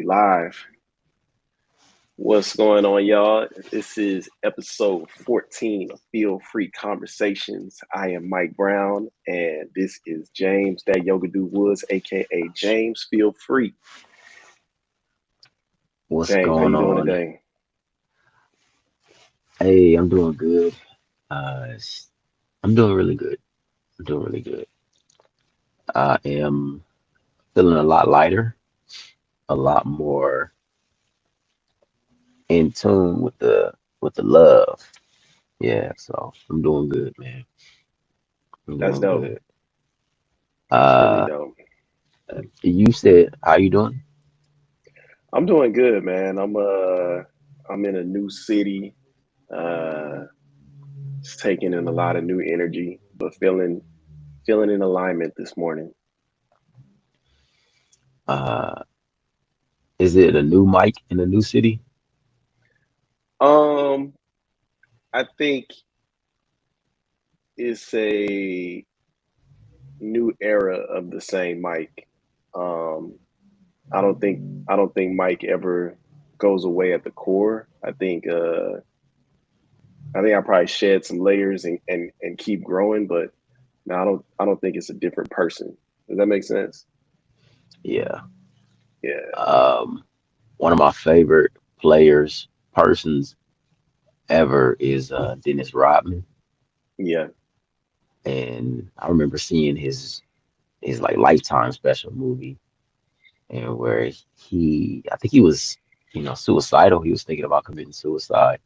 We live. What's going on, y'all? This is episode 14 of Feel Free Conversations. I am Mike Brown, and this is James, that Yoga Dude Woods, aka James Feel Free. What's James, how going you doing on? today? Hey, I'm doing good. I'm doing really good. I'm doing really good. I am feeling a lot lighter, a lot more in tune with the love. Yeah, so I'm doing good, man. I'm That's doing dope. good. That's really Uh, dope. you said how you doing? I'm doing good, man. I'm in a new city. Uh, it's taking in a lot of new energy, but feeling in alignment this morning. Uh, is it a new mic in a new city? Um, I think it's a new era of the same Mike. Um, I don't think I don't think Mike ever goes away at the core. I think I probably shed some layers and keep growing, but no, I don't think it's a different person. Does that make sense? Yeah. Yeah, Um, One of my favorite players, persons ever is Dennis Rodman. yeah, And I remember seeing his like Lifetime special movie, and where I think he was, suicidal. He was thinking about committing suicide,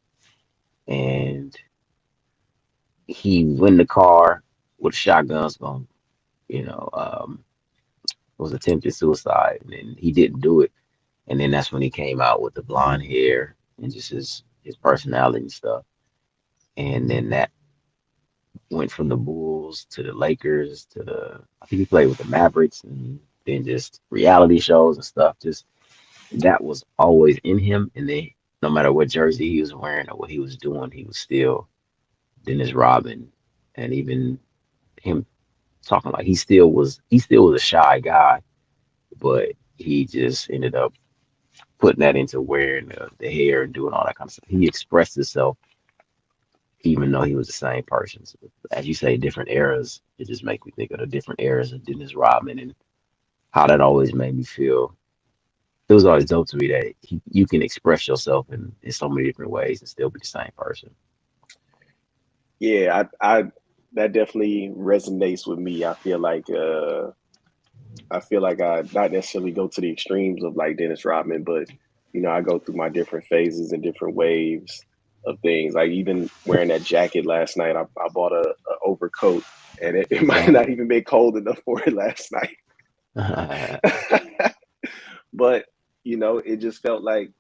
and he went in the car with shotguns going, you know, um, was attempted suicide, and then he didn't do it. And then that's when he came out with the blonde hair and just his personality and stuff. And then that went from the Bulls to the Lakers to I think he played with the Mavericks, and then just reality shows and stuff. Just that was always in him. And then no matter what jersey he was wearing or what he was doing, he was still Dennis Rodman. And even him talking like he still was a shy guy, but he just ended up putting that into wearing the hair and doing all that kind of stuff. He expressed himself even though he was the same person. So, as you say, different eras, it just makes me think of the different eras of Dennis Rodman and how that always made me feel. It was always dope to me that you can express yourself in so many different ways and still be the same person. yeah. I that definitely resonates with me. I not necessarily go to the extremes of like Dennis Rodman, but I go through my different phases and different waves of things. Like even wearing that jacket last night, I bought a overcoat, and it might So, not even be cold enough for it last night. But it just felt like,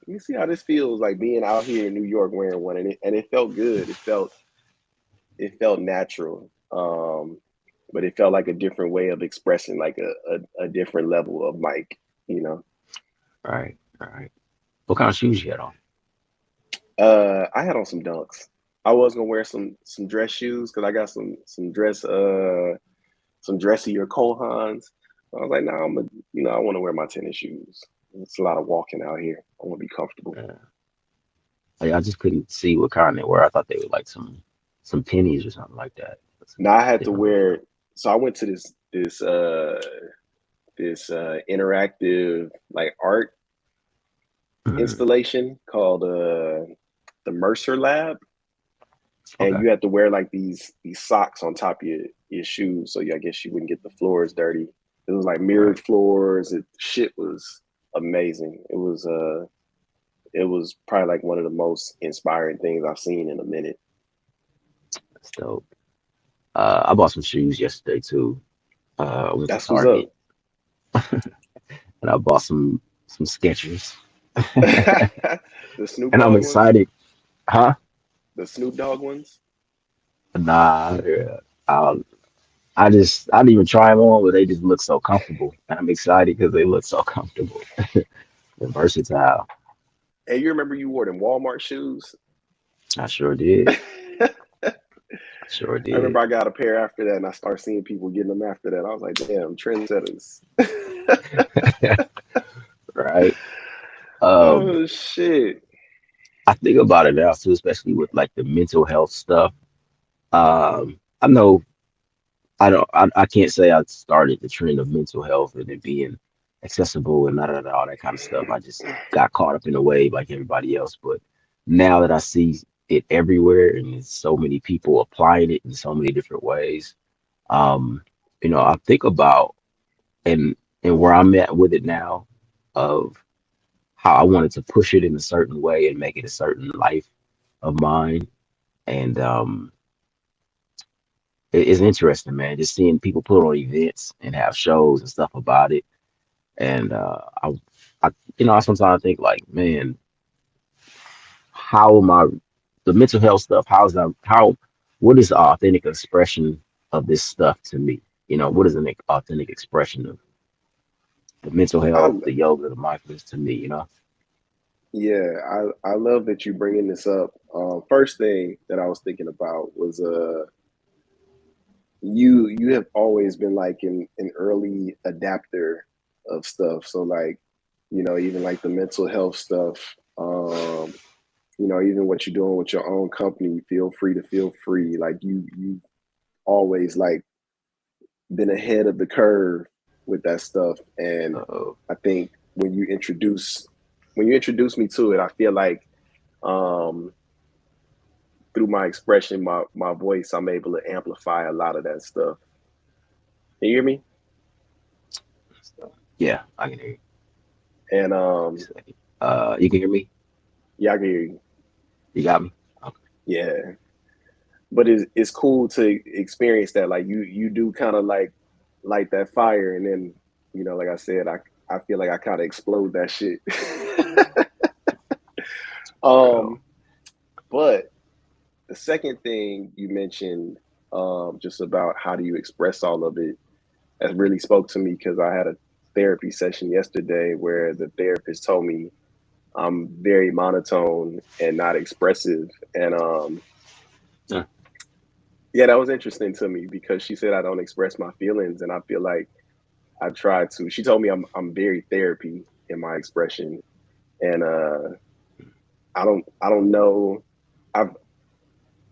let me see how this feels like being out here in New York wearing one, and it felt good. It felt natural. But it felt like a different way of expressing like a different level of Mike, you know. right, right. What kind of shoes you had on? I had on some dunks. I was gonna wear some dress shoes because I got some dressier Kohans. I was like, nah, I want to wear my tennis shoes. It's a lot of walking out here. I want to be comfortable. Like, I just couldn't see what kind they were. I thought they were like some pennies or something like that. Now I had to Different material. wear. So I went to this interactive like art Mhm. installation called the Mercer Lab, and Okay. you had to wear like these socks on top of your shoes, so I guess you wouldn't get the floors dirty. It was like mirrored Right. floors. Shit was amazing. It was probably like one of the most inspiring things I've seen in a minute. That's dope. I bought some shoes yesterday too. I went to That's what's up. Target and I bought some Skechers. The Snoop And I'm Dogg ones, excited. Huh? the Snoop Dogg ones. Nah, yeah. I didn't even try them on, but they just look so comfortable. And I'm excited because they look so comfortable and versatile. Hey, you remember you wore them Walmart shoes? I sure did. I I sure remember did. I got a pair after that, and I started seeing people getting them after that. I was like, damn, trendsetters. right? Um, Oh shit. I think about it now too, especially with like the mental health stuff. I know I can't say I started the trend of mental health and it being accessible and all that kind of stuff. I just got caught up in a wave like everybody else. But now that I see it everywhere and there's so many people applying it in so many different ways, um, I think about and where I'm at with it now of how I wanted to push it in a certain way and make it a certain life of mine. And it's interesting, man, just seeing people put on events and have shows and stuff about it. And I, I sometimes think like, man, how am I, the mental health stuff, how's that, what is the authentic expression of this stuff to me? What is an authentic expression of the mental I health, the yoga, the mindfulness to me? Yeah, I love that you bringing this up. First thing that I was thinking about was you have always been like an early adapter of stuff. So like, even like the mental health stuff. Even what you're doing with your own company, feel free to feel free. Like you always like been ahead of the curve with that stuff. And Uh, I think when you introduce me to it, I feel like um through my expression, my voice, I'm able to amplify a lot of that stuff. Can you hear me? yeah, I can hear you. And You can hear me? yeah, I can hear you. You got me? Okay. Yeah, but it's cool to experience that. Like you do kind of like light that fire, and then like I said, I feel like I kind of explode that shit. Real. um, but the second thing you mentioned, just about how do you express all of it, that really spoke to me because I had a therapy session yesterday where the therapist told me I'm very monotone and not expressive. And Yeah. yeah, that was interesting to me because she said I don't express my feelings, and I feel like I try to. She told me I'm very therapy in my expression, and I don't know. I've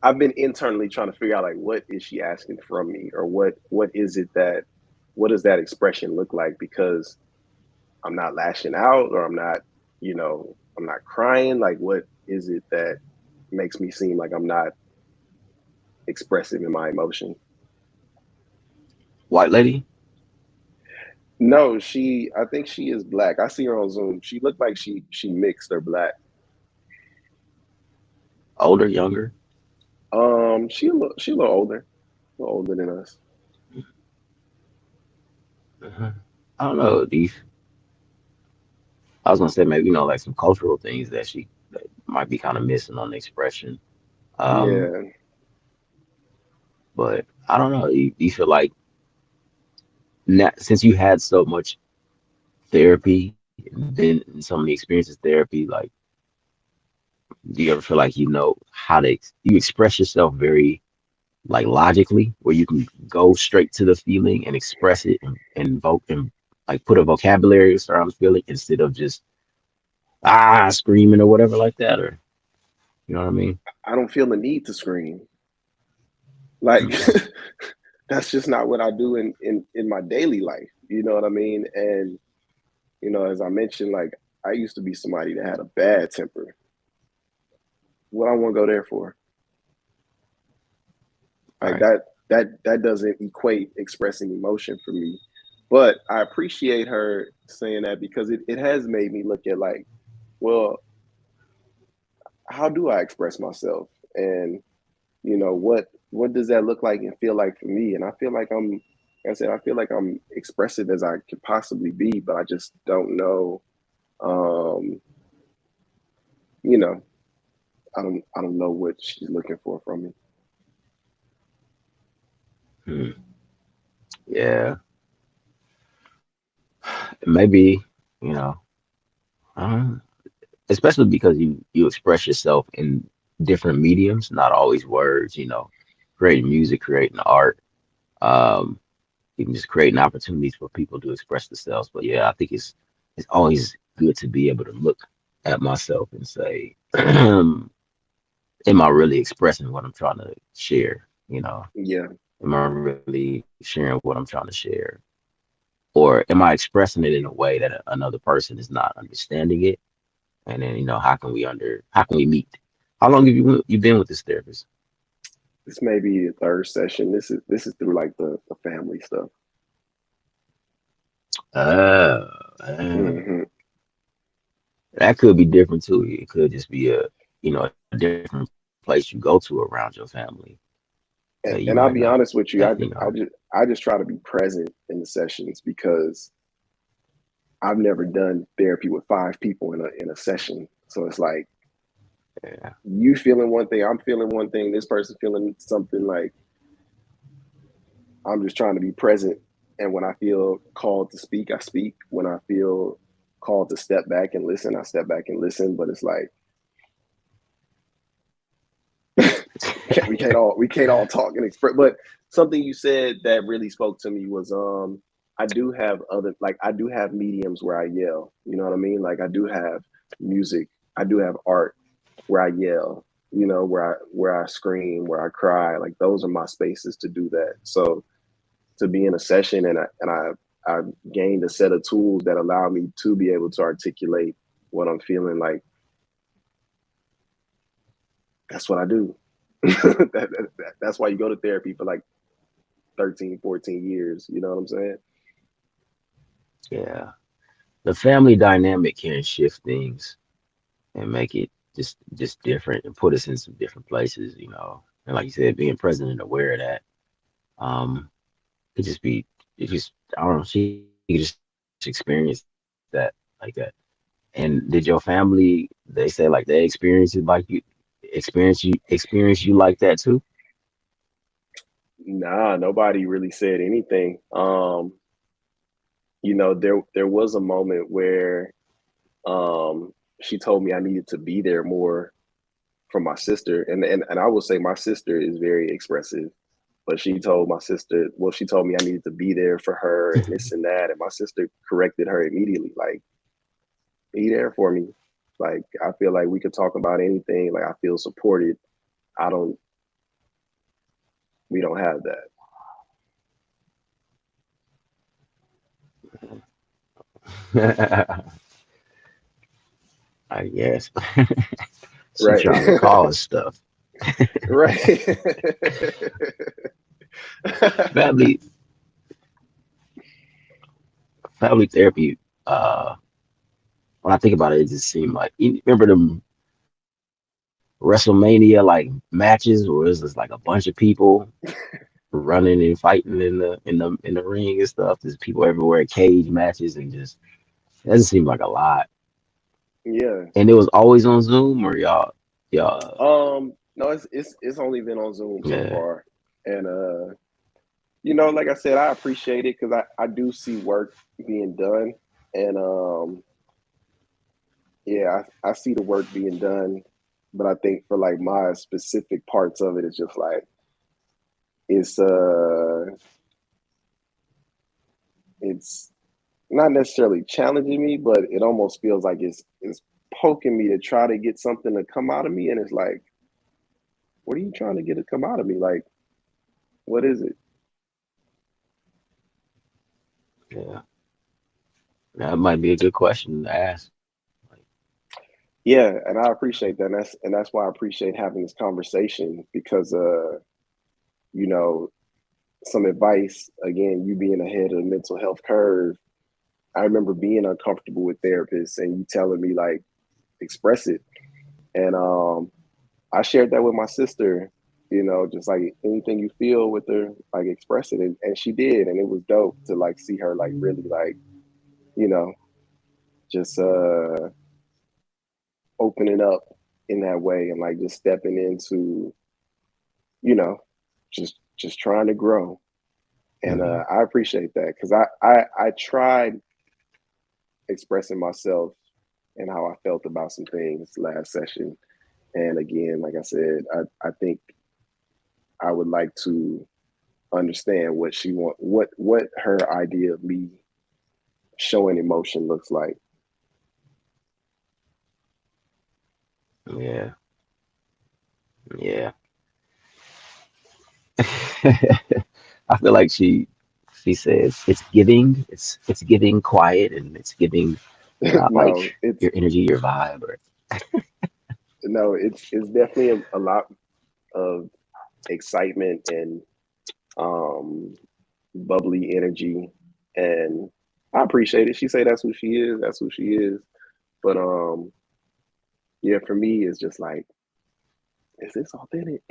I've been internally trying to figure out like what is she asking from me, or what is it that what does that expression look like, because I'm not lashing out, or I'm not crying. Like, what is it that makes me seem like I'm not expressive in my emotion? White lady? No, I think she is black. I see her on Zoom. She looked like she mixed or black. Older, younger? She a little older than us. uh I don't know. I was gonna say maybe like some cultural things that might be kind of missing on the expression. Um, Yeah, but I don't know. You feel like since you had so much therapy and been in so many experiences therapy, like do you ever feel like how to you express yourself very like logically, where you can go straight to the feeling and express it and invoke and like put a vocabulary around the feeling instead of just screaming or whatever like that, or you know what I mean? I don't feel the need to scream. Like Okay. that's just not what I do in my daily life. You know what I mean? And as I mentioned, like I used to be somebody that had a bad temper. What I want to go there for? Like Right. that doesn't equate expressing emotion for me. But I appreciate her saying that because it has made me look at like, well, how do I express myself? And what does that look like and feel like for me? And I feel like like I said, I feel like I'm expressive as I could possibly be, but I just don't know. Um, you know, I don't know what she's looking for from me. Hmm. Yeah, maybe, you know, um, especially because you express yourself in different mediums, not always words, creating music, creating art, you can just creating opportunities for people to express themselves. But yeah, I think it's always good to be able to look at myself and say, am I really expressing what I'm trying to share? Yeah. Am I really sharing what I'm trying to share? Or am I expressing it in a way that another person is not understanding it? And then, how can we meet? How long have you been with this therapist? This may be the third session. This is through like the family stuff. Uh, uh, Hmm. that could be different too. It could just be a different place you go to around your family that you might And not I'll be honest with you, definitely not. I just try to be present in the sessions because I've never done therapy with five people in a session. So it's like Yeah, you feeling one thing, I'm feeling one thing, this person feeling something. Like I'm just trying to be present. And when I feel called to speak, I speak. When I feel called to step back and listen, I step back and listen. But it's like we can't all talk and express. But something you said that really spoke to me was I do have mediums where I yell. You know what I mean? Like I do have music, I do have art where I yell. You know, where I scream, where I cry. Like those are my spaces to do that. So to be in a session and I gained a set of tools that allow me to be able to articulate what I'm feeling. Like that's what I do. That's why you go to therapy for like 13, 14 years. You know what I'm saying? yeah. The family dynamic can shift things and make it just different and put us in some different places. And like you said, being present and aware of that, um, could just be it just I don't know, she could just experience that like that. And did your family they say like they experience it like you experience you like that too? Nah, nobody really said anything. There was a moment where she told me I needed to be there more for my sister, and I will say my sister is very expressive. But she told me I needed to be there for her and this and that. And my sister corrected her immediately, like, be there for me. Like, I feel like we could talk about anything. Like, I feel supported. I don't, we don't have that. I guess she Right. trying to cause stuff. Right. Family family therapy. When I think about it, it just seemed like you remember them WrestleMania like matches where it's just like a bunch of people running and fighting in the ring and stuff. There's people everywhere, cage matches, and just it doesn't seem like a lot. Yeah. And it was always on Zoom, or y'all. No, it's only been on Zoom so Yeah, far. And like I said, I appreciate it because I do see work being done. And yeah, I see the work being done. But I think for like my specific parts of it, it's just like it's uh it's not necessarily challenging me, but it almost feels like it's poking me to try to get something to come out of me. And it's like, what are you trying to get to come out of me? Like, what is it? yeah. That might be a good question to ask. Like, Yeah, and I appreciate that. And that's why I appreciate having this conversation because you know, some advice, again, you being ahead of the mental health curve. I remember being uncomfortable with therapists and you telling me like express it. And I shared that with my sister, just like anything you feel with her, like express it. And she did. And it was dope to like see her like really like, you know, just opening up in that way and like just stepping into, you know, just trying to grow. And mhm, I appreciate that because I tried expressing myself and how I felt about some things last session. And again, like I said, I think I would like to understand what her idea of me showing emotion looks like. Yeah, yeah. I feel like she says it's giving, it's giving quiet and it's giving like No, it's your energy, your vibe, or no, it's definitely a lot of excitement and um bubbly energy, and I appreciate it. She say that's who she is. That's who she is. But yeah, for me, it's just like, is this authentic?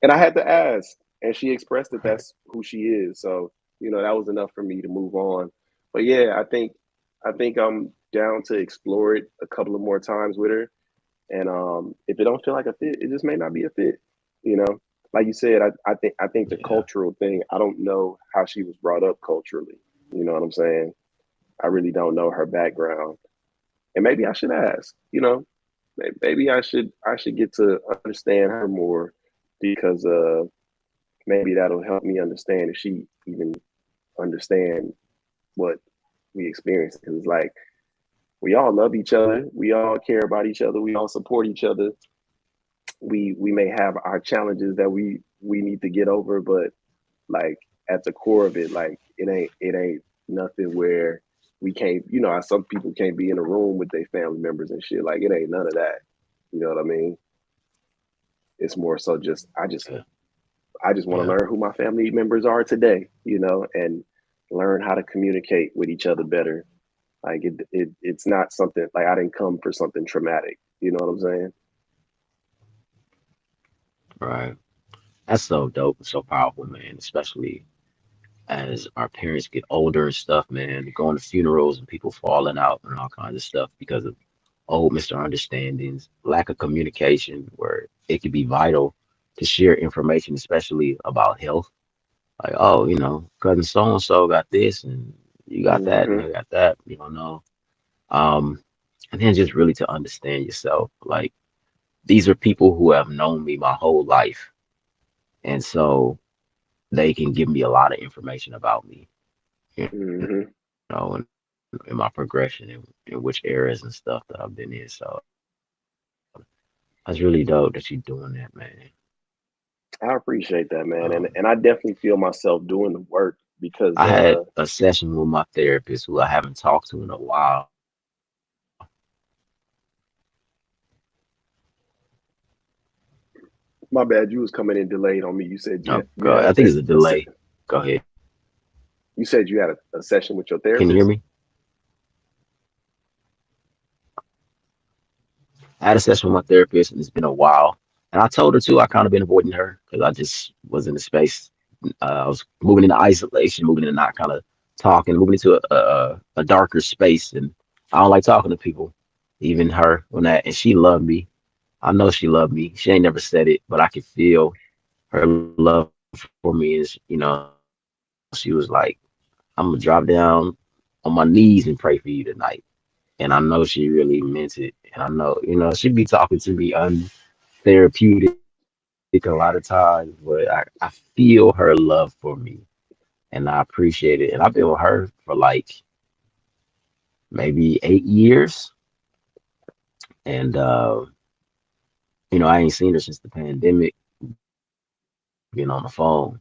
And I had to ask, and she expressed that right. that's who she is. So that was enough for me to move on. But yeah, I think I'm down to explore it a couple of more times with her. And if it don't feel like a fit, it just may not be a fit. You know, like you said, I think the Yeah, cultural thing. I don't know how she was brought up culturally. You know what I'm saying? I really don't know her background, and maybe I should ask. Maybe I should get to understand her more, because maybe that'll help me understand if she even understand what we experience. Because it's like we all love each other, we all care about each other, we all support each other. We may have our challenges that we need to get over, but like at the core of it, like it ain't nothing where we can't. Some people can't be in a room with their family members and shit. Like it ain't none of that. You know what I mean? It's more so just yeah, I just want to yeah. learn who my family members are today, and learn how to communicate with each other better. Like it's not something like I didn't come for something traumatic. You know what I'm saying? Right. That's so dope and so powerful, man. Especially as our parents get older and stuff, man. Going to funerals and people falling out and all kinds of stuff because of old misunderstandings, lack of communication, where it could be vital to share information, especially about health. Like, oh, cousin so and so got this, and you got that, and Hmm. I got that. You don't know. Um, and then just really to understand yourself. Like, these are people who have known me my whole life, and so they can give me a lot of information about me. Hmm. In my progression in which areas and stuff that I've been in. So that's really dope that you're doing that, man. I appreciate that, Um, man, and I definitely feel myself doing the work I because had a session with my therapist who I haven't talked to in a while. my bad, you was coming in delayed on me. You said Oh, you God, had I think it's a delay. Go ahead. you said you had a session with your Can you hear therapist. me? I had a session with my therapist, and it's been a while. And I told her too, I kind of been avoiding her because I just was in the space. I was moving into isolation, moving into not kind of talking, moving into a darker space, and I don't like talking to people. Even her when that, and she loved me. I know she loved me. She ain't never said it, but I could feel her love for me. Is she was like, I'm gonna drop down on my knees and pray for you tonight. And I know she really meant it. And I know, she be talking to me untherapeutic a lot of times, but I feel her love for me and I appreciate it. And I've been with her for like maybe 8 years. And, I ain't seen her since the pandemic, being on the phone.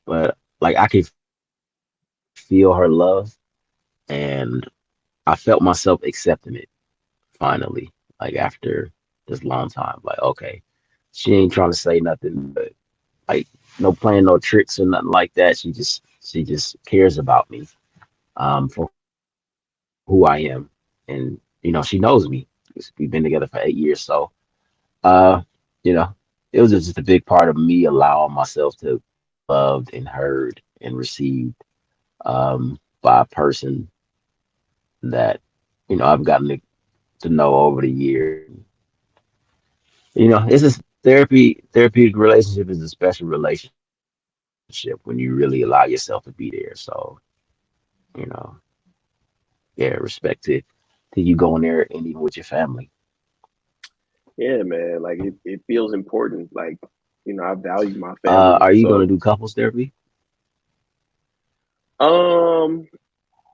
But like I can feel her love and I felt myself accepting it finally, like after this long time. Like, okay, she ain't trying to say nothing, but like no playing no tricks or nothing like that. She just cares about me for who I am. And she knows me. We've been together for 8 years. So uh you know, it was just a big part of me allowing myself to be loved and heard and received by a person that I've gotten to know over the years. It's a therapeutic relationship is a special relationship when you really allow yourself to be there. So, you know, yeah, respect to you going there and even with your family. Yeah, man. Like it feels important. Like, I value my family. Are you gonna So do couples therapy? um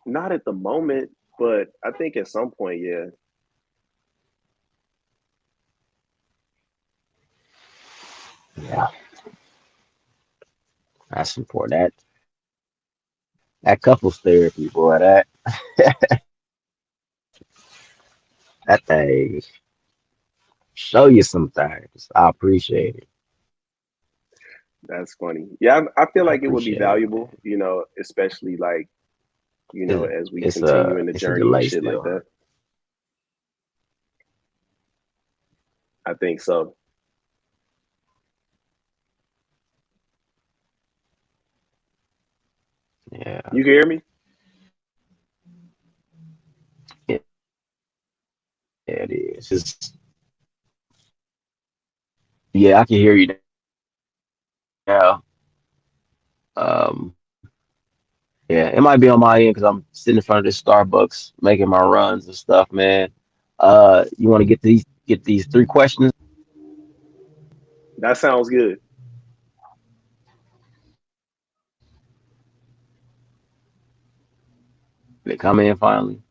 not at the moment, but I think at some point, yeah. Yeah, that's important. That couples therapy, boy, that thing show you some things. I appreciate it. That's funny. Yeah, I I feel like it would appreciate be it, man. valuable, especially like, as we It's continue in the it's a journey and delay shit like still, that. huh? I think so. Yeah, You can hear me? yeah, it is. It's yeah, I can hear you now. Yeah, it might be on my end because I'm sitting in front of this Starbucks making my runs and stuff, man. You want to get these three questions? That sounds good. They come in finally.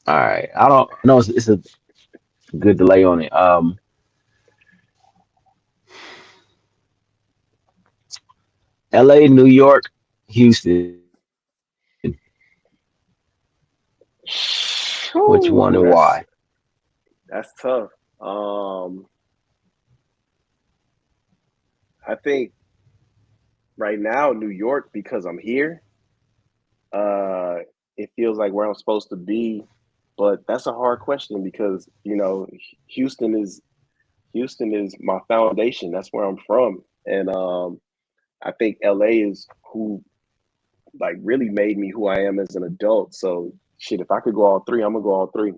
All right. I don't know. It's a good delay on it. L.A., New York, Houston. Which one and Ooh, why? that's tough. Um, I think right now New York because I'm here. Uh, it feels like where I'm supposed to be, but that's a hard question because Houston is Houston is my foundation. That's where I'm from, and I think LA is who like really made me who I am as an adult. So shit, if I could go all three, I'm gonna go all three.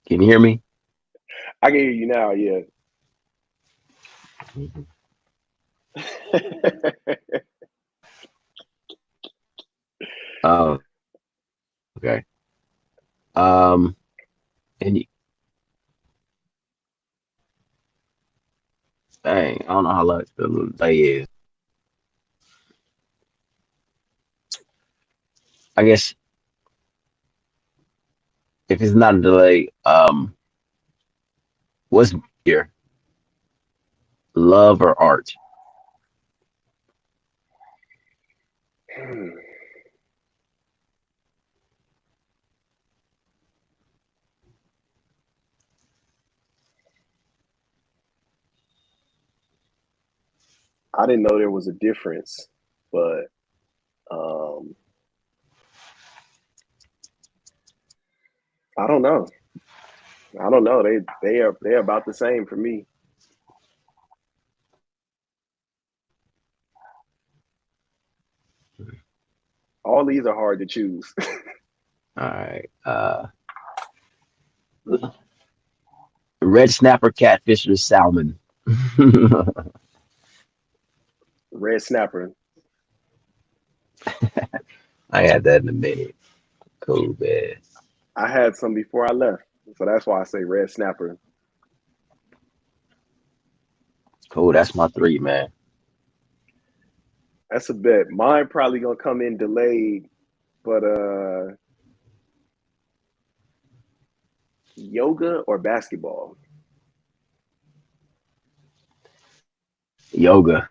Can you hear me? I can hear you now. Yeah. Oh, okay. And dang, I don't know how long the delay is. I guess if it's not a delay, what's here? Love or art? I didn't know there was a difference, but um, I don't know. I don't know. They're about the same for me. All these are hard to choose. All right. Red snapper, catfish, or salmon? Red snapper. I had that in a minute. Cool, man. I had some before I left, so that's why I say red snapper. Cool. That's my three, man. That's a bet. Mine probably gonna come in delayed, but yoga or basketball? Yoga.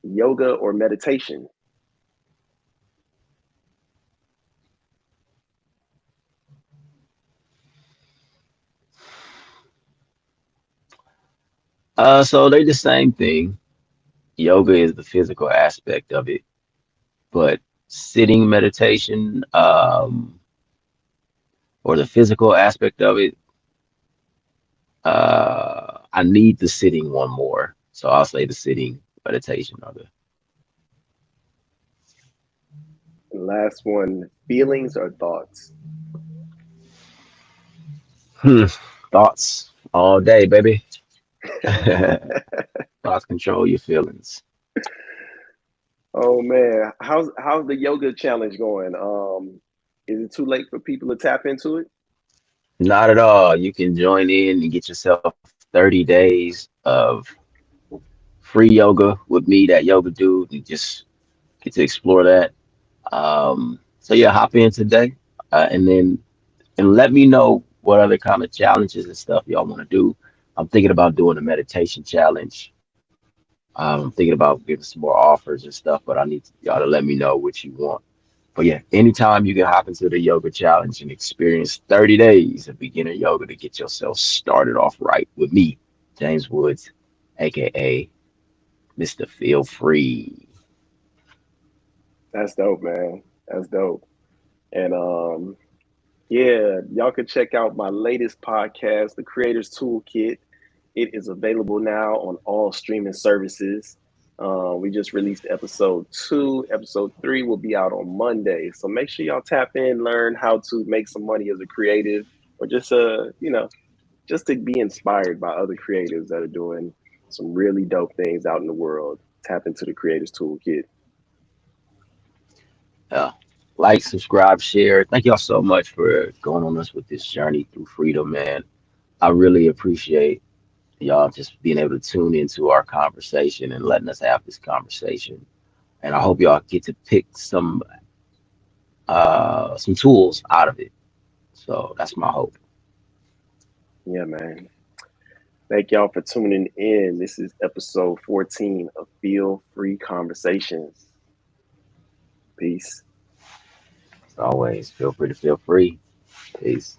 Yoga or meditation? So they the same thing. Yoga is the physical aspect of it, but sitting meditation, or the physical aspect of it, I need the sitting one more. So I'll say the sitting meditation of it. And last one, feelings or thoughts? Hmm. Thoughts all day, baby. Lost control your feelings. Oh man, how's the yoga challenge going? Is it too late for people to tap into it? Not at all. You can join in and get yourself 30 days of free yoga with me, that yoga dude, and just get to explore that. So yeah, hop in today, and let me know what other kind of challenges and stuff y'all want to do. I'm thinking about doing a meditation challenge. I'm thinking about giving some more offers and stuff, but I need y'all to let me know what you want. But yeah, anytime you can hop into the yoga challenge and experience 30 days of beginner yoga to get yourself started off right with me, James Woods, aka Mr. Feel Free. That's dope, man. That's dope. And yeah, y'all can check out my latest podcast, The Creators Toolkit. It is available now on all streaming services. We just released episode 2. Episode 3 will be out on Monday. So make sure y'all tap in, learn how to make some money as a creative, or just just to be inspired by other creatives that are doing some really dope things out in the world. Tap into the Creators Toolkit. Uh, like, subscribe, share. Thank y'all so much for going on us with this journey through freedom, man. I really appreciate y'all just being able to tune into our conversation and letting us have this conversation. And I hope y'all get to pick some tools out of it. So that's my hope. Yeah, man. Thank y'all for tuning in. This is episode 14 of Feel Free Conversations. Peace. As always, feel free to feel free. Peace.